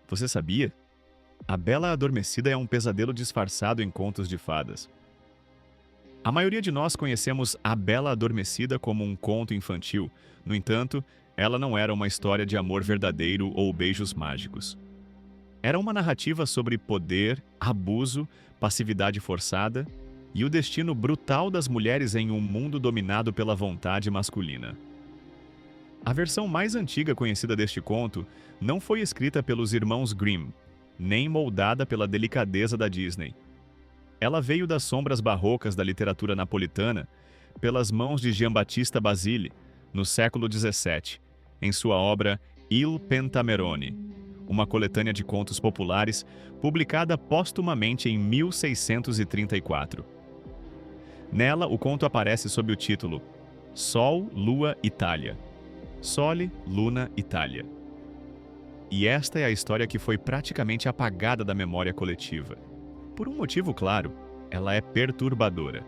Você sabia? A Bela Adormecida é um pesadelo disfarçado em contos de fadas. A maioria de nós conhecemos A Bela Adormecida como um conto infantil. No entanto, ela não era uma história de amor verdadeiro ou beijos mágicos. Era uma narrativa sobre poder, abuso, passividade forçada e o destino brutal das mulheres em um mundo dominado pela vontade masculina. A versão mais antiga conhecida deste conto não foi escrita pelos irmãos Grimm, nem moldada pela delicadeza da Disney. Ela veio das sombras barrocas da literatura napolitana pelas mãos de Giambattista Basile, no século XVII, em sua obra Il Pentamerone, uma coletânea de contos populares publicada póstumamente em 1634. Nela, o conto aparece sob o título Sol, Lua, Itália. Sole, Luna, Itália. E esta é a história que foi praticamente apagada da memória coletiva. Por um motivo claro, ela é perturbadora.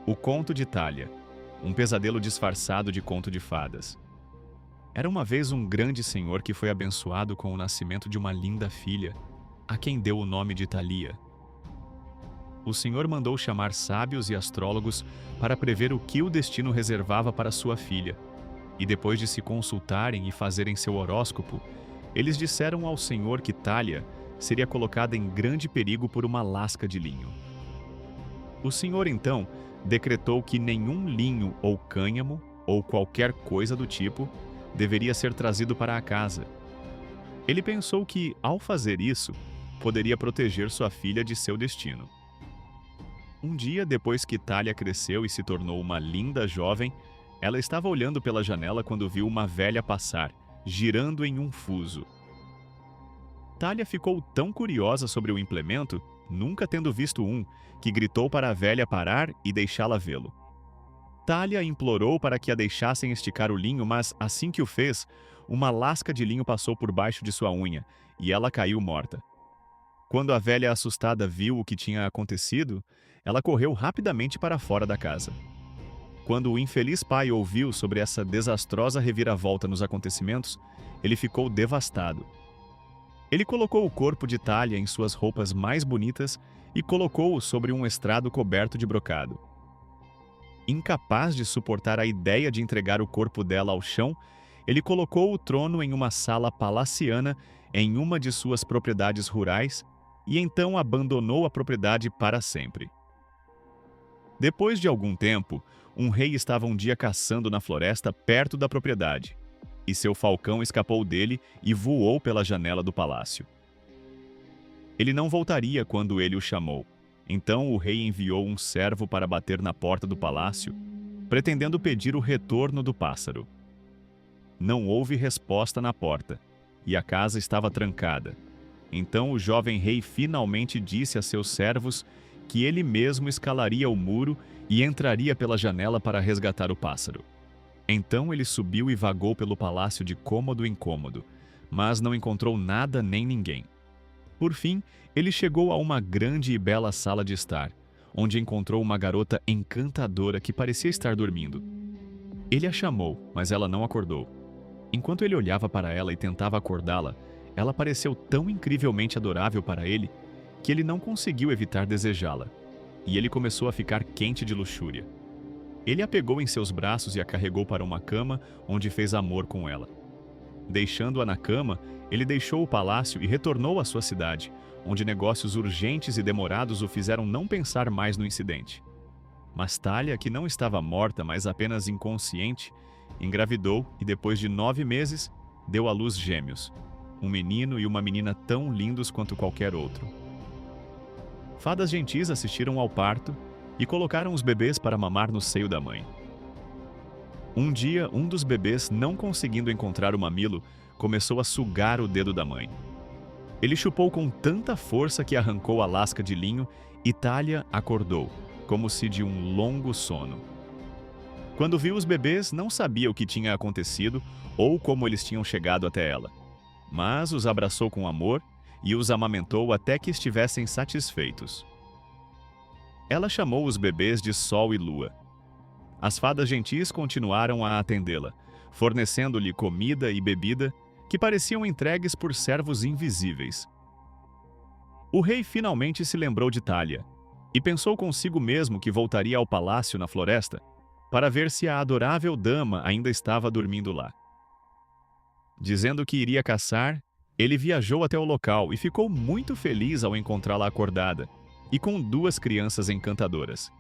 O Conto de Itália, um pesadelo disfarçado de conto de fadas. Era uma vez um grande senhor que foi abençoado com o nascimento de uma linda filha, a quem deu o nome de Thalia. O senhor mandou chamar sábios e astrólogos para prever o que o destino reservava para sua filha, e depois de se consultarem e fazerem seu horóscopo, eles disseram ao senhor que Thalia seria colocada em grande perigo por uma lasca de linho. O senhor, então, decretou que nenhum linho ou cânhamo, ou qualquer coisa do tipo, deveria ser trazido para a casa. Ele pensou que, ao fazer isso, poderia proteger sua filha de seu destino. Um dia depois que Thalia cresceu e se tornou uma linda jovem, ela estava olhando pela janela quando viu uma velha passar, girando em um fuso. Thalia ficou tão curiosa sobre o implemento, nunca tendo visto um, que gritou para a velha parar e deixá-la vê-lo. Thalia implorou para que a deixassem esticar o linho, mas assim que o fez, uma lasca de linho passou por baixo de sua unha e ela caiu morta. Quando a velha assustada viu o que tinha acontecido, ela correu rapidamente para fora da casa. Quando o infeliz pai ouviu sobre essa desastrosa reviravolta nos acontecimentos, ele ficou devastado. Ele colocou o corpo de Thalia em suas roupas mais bonitas e colocou-o sobre um estrado coberto de brocado. Incapaz de suportar a ideia de entregar o corpo dela ao chão, ele colocou o trono em uma sala palaciana em uma de suas propriedades rurais e então abandonou a propriedade para sempre. Depois de algum tempo, um rei estava um dia caçando na floresta perto da propriedade, e seu falcão escapou dele e voou pela janela do palácio. Ele não voltaria quando ele o chamou. Então o rei enviou um servo para bater na porta do palácio, pretendendo pedir o retorno do pássaro. Não houve resposta na porta, e a casa estava trancada. Então o jovem rei finalmente disse a seus servos que ele mesmo escalaria o muro e entraria pela janela para resgatar o pássaro. Então ele subiu e vagou pelo palácio de cômodo em cômodo, mas não encontrou nada nem ninguém. Por fim, ele chegou a uma grande e bela sala de estar, onde encontrou uma garota encantadora que parecia estar dormindo. Ele a chamou, mas ela não acordou. Enquanto ele olhava para ela e tentava acordá-la, ela pareceu tão incrivelmente adorável para ele que ele não conseguiu evitar desejá-la, e ele começou a ficar quente de luxúria. Ele a pegou em seus braços e a carregou para uma cama, onde fez amor com ela. Deixando-a na cama, ele deixou o palácio e retornou à sua cidade, onde negócios urgentes e demorados o fizeram não pensar mais no incidente. Mas Thalia, que não estava morta, mas apenas inconsciente, engravidou e depois de 9 meses, deu à luz gêmeos, um menino e uma menina tão lindos quanto qualquer outro. Fadas gentis assistiram ao parto e colocaram os bebês para mamar no seio da mãe. Um dia, um dos bebês, não conseguindo encontrar o mamilo, começou a sugar o dedo da mãe. Ele chupou com tanta força que arrancou a lasca de linho e Thalia acordou, como se de um longo sono. Quando viu os bebês, não sabia o que tinha acontecido ou como eles tinham chegado até ela, mas os abraçou com amor e os amamentou até que estivessem satisfeitos. Ela chamou os bebês de Sol e Lua. As fadas gentis continuaram a atendê-la, fornecendo-lhe comida e bebida, que pareciam entregues por servos invisíveis. O rei finalmente se lembrou de Thalia e pensou consigo mesmo que voltaria ao palácio na floresta para ver se a adorável dama ainda estava dormindo lá. Dizendo que iria caçar, ele viajou até o local e ficou muito feliz ao encontrá-la acordada e com 2 crianças encantadoras.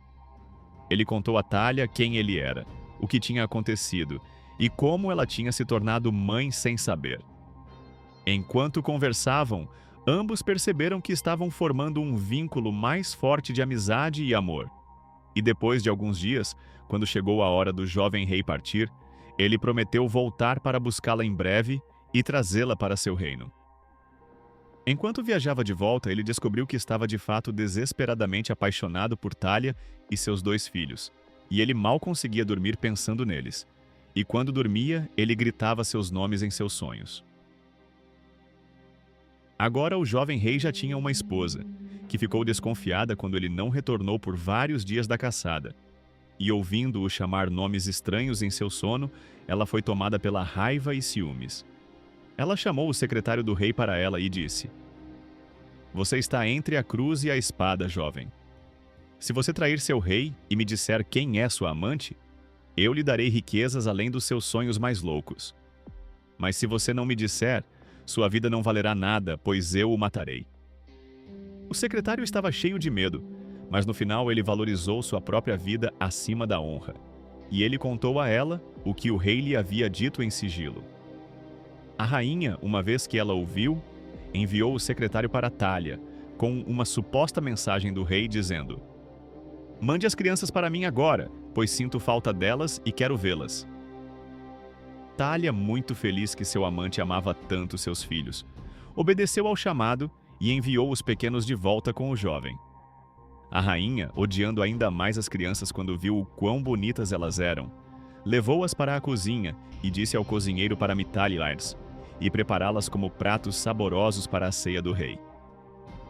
Ele contou a Thalia quem ele era, o que tinha acontecido e como ela tinha se tornado mãe sem saber. Enquanto conversavam, ambos perceberam que estavam formando um vínculo mais forte de amizade e amor. E depois de alguns dias, quando chegou a hora do jovem rei partir, ele prometeu voltar para buscá-la em breve e trazê-la para seu reino. Enquanto viajava de volta, ele descobriu que estava de fato desesperadamente apaixonado por Thalia e seus 2 filhos, e ele mal conseguia dormir pensando neles. E quando dormia, ele gritava seus nomes em seus sonhos. Agora o jovem rei já tinha uma esposa, que ficou desconfiada quando ele não retornou por vários dias da caçada. E ouvindo-o chamar nomes estranhos em seu sono, ela foi tomada pela raiva e ciúmes. Ela chamou o secretário do rei para ela e disse: "Você está entre a cruz e a espada, jovem. Se você trair seu rei e me disser quem é sua amante, eu lhe darei riquezas além dos seus sonhos mais loucos. Mas se você não me disser, sua vida não valerá nada, pois eu o matarei." O secretário estava cheio de medo, mas no final ele valorizou sua própria vida acima da honra. E ele contou a ela o que o rei lhe havia dito em sigilo. A rainha, uma vez que ela ouviu, enviou o secretário para Thalia, com uma suposta mensagem do rei dizendo: "Mande as crianças para mim agora, pois sinto falta delas e quero vê-las." Thalia, muito feliz que seu amante amava tanto seus filhos, obedeceu ao chamado e enviou os pequenos de volta com o jovem. A rainha, odiando ainda mais as crianças quando viu o quão bonitas elas eram, levou-as para a cozinha e disse ao cozinheiro para mitá-las e prepará-las como pratos saborosos para a ceia do rei.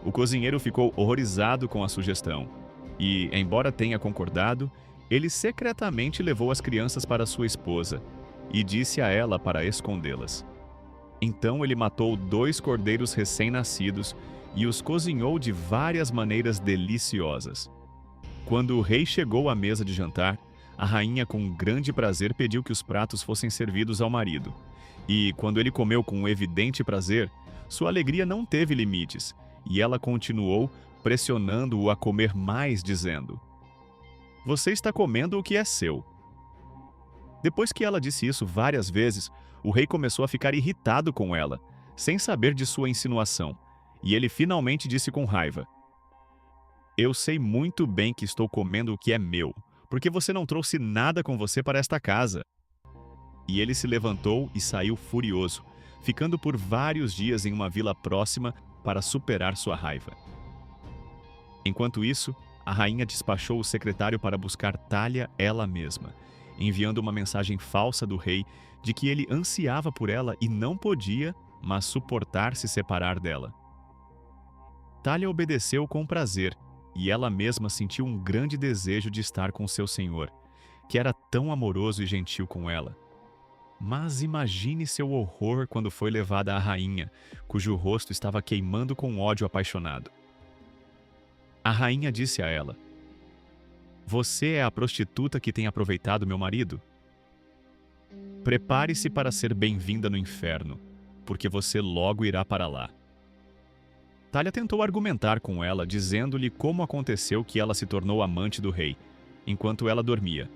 O cozinheiro ficou horrorizado com a sugestão e, embora tenha concordado, ele secretamente levou as crianças para sua esposa e disse a ela para escondê-las. Então ele matou 2 cordeiros recém-nascidos e os cozinhou de várias maneiras deliciosas. Quando o rei chegou à mesa de jantar, a rainha com grande prazer pediu que os pratos fossem servidos ao marido. E, quando ele comeu com evidente prazer, sua alegria não teve limites, e ela continuou pressionando-o a comer mais, dizendo: "Você está comendo o que é seu." Depois que ela disse isso várias vezes, o rei começou a ficar irritado com ela, sem saber de sua insinuação, e ele finalmente disse com raiva: "Eu sei muito bem que estou comendo o que é meu, porque você não trouxe nada com você para esta casa." E ele se levantou e saiu furioso, ficando por vários dias em uma vila próxima para superar sua raiva. Enquanto isso, a rainha despachou o secretário para buscar Thalia ela mesma, enviando uma mensagem falsa do rei de que ele ansiava por ela e não podia, mas suportar se separar dela. Thalia obedeceu com prazer, e ela mesma sentiu um grande desejo de estar com seu senhor, que era tão amoroso e gentil com ela. Mas imagine seu horror quando foi levada à rainha, cujo rosto estava queimando com ódio apaixonado. A rainha disse a ela: "Você é a prostituta que tem aproveitado meu marido? Prepare-se para ser bem-vinda no inferno, porque você logo irá para lá." Thalia tentou argumentar com ela, dizendo-lhe como aconteceu que ela se tornou amante do rei, enquanto ela dormia.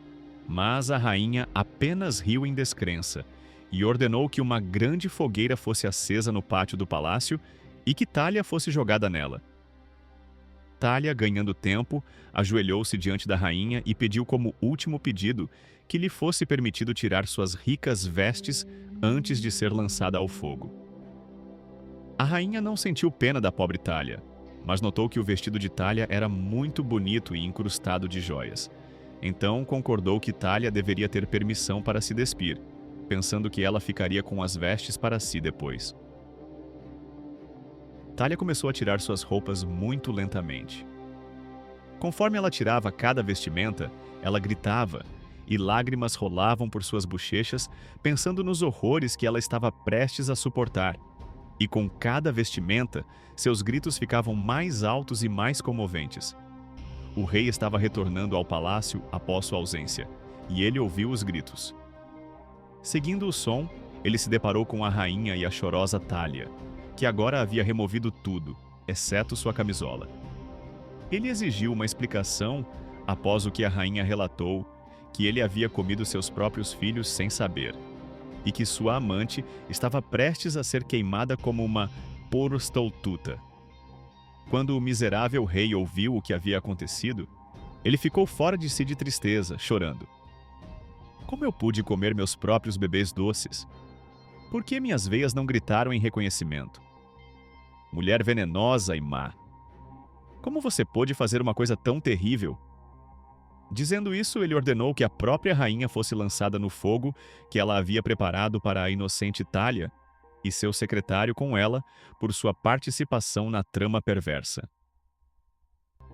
Mas a rainha apenas riu em descrença e ordenou que uma grande fogueira fosse acesa no pátio do palácio e que Thalia fosse jogada nela. Thalia, ganhando tempo, ajoelhou-se diante da rainha e pediu como último pedido que lhe fosse permitido tirar suas ricas vestes antes de ser lançada ao fogo. A rainha não sentiu pena da pobre Thalia, mas notou que o vestido de Thalia era muito bonito e incrustado de joias. Então concordou que Thalia deveria ter permissão para se despir, pensando que ela ficaria com as vestes para si depois. Thalia começou a tirar suas roupas muito lentamente. Conforme ela tirava cada vestimenta, ela gritava, e lágrimas rolavam por suas bochechas, pensando nos horrores que ela estava prestes a suportar. E com cada vestimenta, seus gritos ficavam mais altos e mais comoventes. O rei estava retornando ao palácio após sua ausência, e ele ouviu os gritos. Seguindo o som, ele se deparou com a rainha e a chorosa Thalia, que agora havia removido tudo, exceto sua camisola. Ele exigiu uma explicação após o que a rainha relatou, que ele havia comido seus próprios filhos sem saber, e que sua amante estava prestes a ser queimada como uma prostituta. Quando o miserável rei ouviu o que havia acontecido, ele ficou fora de si de tristeza, chorando. Como eu pude comer meus próprios bebês doces? Por que minhas veias não gritaram em reconhecimento? Mulher venenosa e má! Como você pôde fazer uma coisa tão terrível? Dizendo isso, ele ordenou que a própria rainha fosse lançada no fogo que ela havia preparado para a inocente Thalia e seu secretário com ela por sua participação na trama perversa.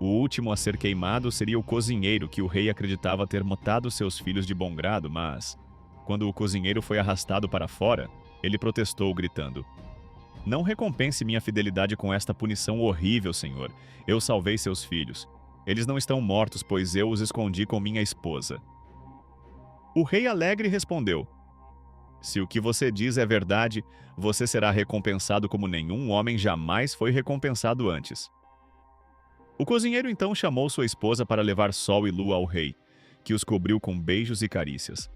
O último a ser queimado seria o cozinheiro que o rei acreditava ter matado seus filhos de bom grado, mas, quando o cozinheiro foi arrastado para fora, ele protestou, gritando: "Não recompense minha fidelidade com esta punição horrível, senhor. Eu salvei seus filhos. Eles não estão mortos, pois eu os escondi com minha esposa." O rei alegre respondeu: "Se o que você diz é verdade, você será recompensado como nenhum homem jamais foi recompensado antes." O cozinheiro então chamou sua esposa para levar sol e lua ao rei, que os cobriu com beijos e carícias.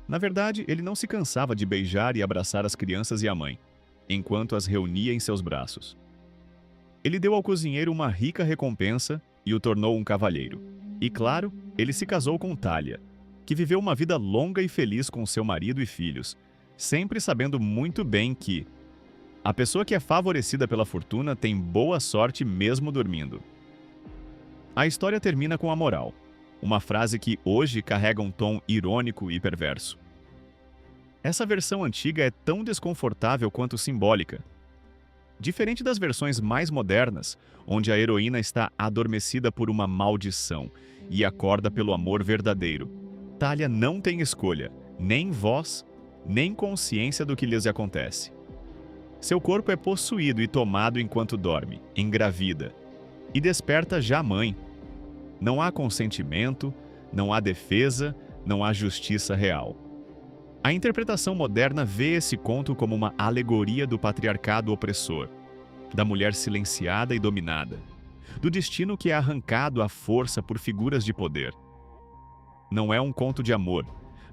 Na verdade, ele não se cansava de beijar e abraçar as crianças e a mãe, enquanto as reunia em seus braços. Ele deu ao cozinheiro uma rica recompensa e o tornou um cavalheiro. E claro, ele se casou com Thalia, que viveu uma vida longa e feliz com seu marido e filhos, sempre sabendo muito bem que a pessoa que é favorecida pela fortuna tem boa sorte mesmo dormindo. A história termina com a moral, uma frase que hoje carrega um tom irônico e perverso. Essa versão antiga é tão desconfortável quanto simbólica. Diferente das versões mais modernas, onde a heroína está adormecida por uma maldição e acorda pelo amor verdadeiro, Thalia não tem escolha, nem voz, nem consciência do que lhes acontece. Seu corpo é possuído e tomado enquanto dorme, engravida, e desperta já mãe. Não há consentimento, não há defesa, não há justiça real. A interpretação moderna vê esse conto como uma alegoria do patriarcado opressor, da mulher silenciada e dominada, do destino que é arrancado à força por figuras de poder. Não é um conto de amor,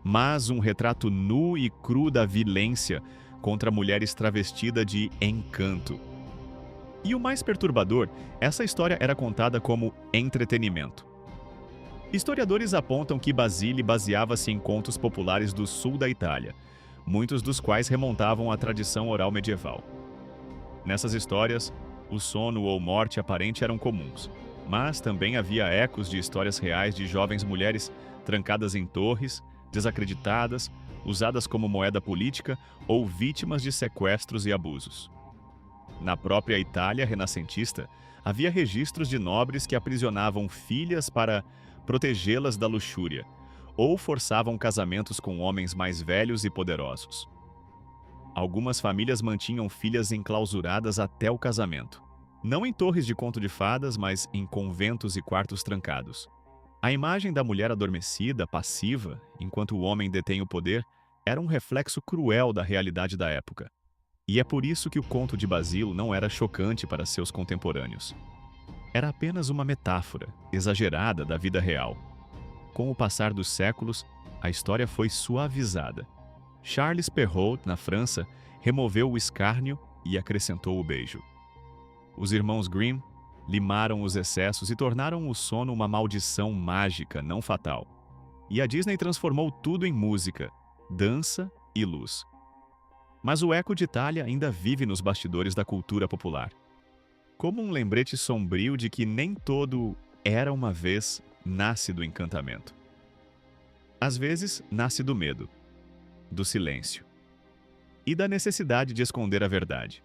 mas um retrato nu e cru da violência contra a mulher travestida de encanto. E o mais perturbador, essa história era contada como entretenimento. Historiadores apontam que Basile baseava-se em contos populares do sul da Itália, muitos dos quais remontavam à tradição oral medieval. Nessas histórias, o sono ou morte aparente eram comuns, mas também havia ecos de histórias reais de jovens mulheres trancadas em torres, desacreditadas, usadas como moeda política ou vítimas de sequestros e abusos. Na própria Itália renascentista, havia registros de nobres que aprisionavam filhas para protegê-las da luxúria, ou forçavam casamentos com homens mais velhos e poderosos. Algumas famílias mantinham filhas enclausuradas até o casamento, não em torres de conto de fadas, mas em conventos e quartos trancados. A imagem da mulher adormecida, passiva, enquanto o homem detém o poder, era um reflexo cruel da realidade da época. E é por isso que o conto de Basile não era chocante para seus contemporâneos. Era apenas uma metáfora, exagerada, da vida real. Com o passar dos séculos, a história foi suavizada. Charles Perrault, na França, removeu o escárnio e acrescentou o beijo. Os irmãos Grimm limaram os excessos e tornaram o sono uma maldição mágica, não fatal. E a Disney transformou tudo em música, dança e luz. Mas o eco de Thalia ainda vive nos bastidores da cultura popular, como um lembrete sombrio de que nem todo era uma vez nasce do encantamento. Às vezes, nasce do medo, do silêncio e da necessidade de esconder a verdade.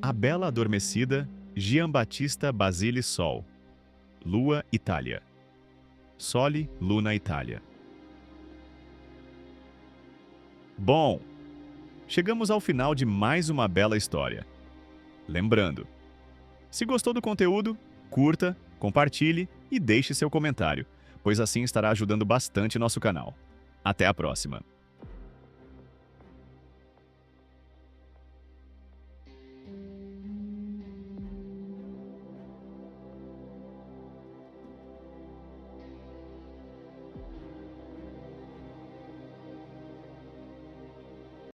A Bela Adormecida, Giambattista Basile Sol, Lua Itália. Sole, Luna Itália. Bom, chegamos ao final de mais uma bela história. Lembrando, se gostou do conteúdo, curta, compartilhe e deixe seu comentário, pois assim estará ajudando bastante nosso canal. Até a próxima!